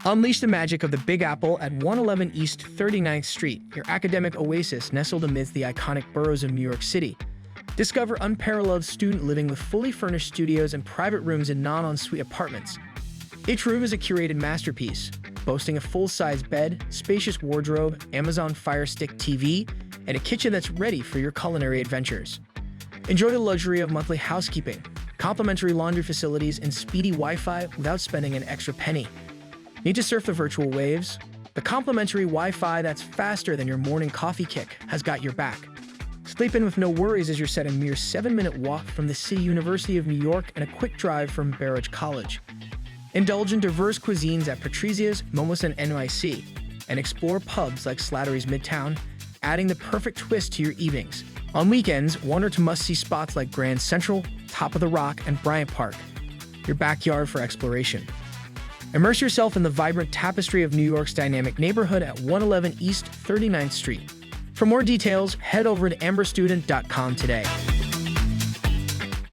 Unleash the magic of the Big Apple at 111 East 39th Street, your academic oasis nestled amidst the iconic boroughs of New York City. Discover unparalleled student living with fully furnished studios and private rooms in non-ensuite apartments. Each room is a curated masterpiece, boasting a full-size bed, spacious wardrobe, Amazon Fire Stick TV, and a kitchen that's ready for your culinary adventures. Enjoy the luxury of monthly housekeeping, complimentary laundry facilities, and speedy Wi-Fi without spending an extra penny. Need to surf the virtual waves? The complimentary Wi-Fi that's faster than your morning coffee kick has got your back. Sleep in with no worries as you're set a mere 7-minute walk from the City University of New York and a quick drive from Barrage College. Indulge in diverse cuisines at Patrizia's, Momo's, and NYC, and explore pubs like Slattery's Midtown, adding the perfect twist to your evenings. On weekends, wander to must-see spots like Grand Central, Top of the Rock, and Bryant Park, your backyard for exploration. Immerse yourself in the vibrant tapestry of New York's dynamic neighborhood at 111 East 39th Street. For more details, head over to amberstudent.com today.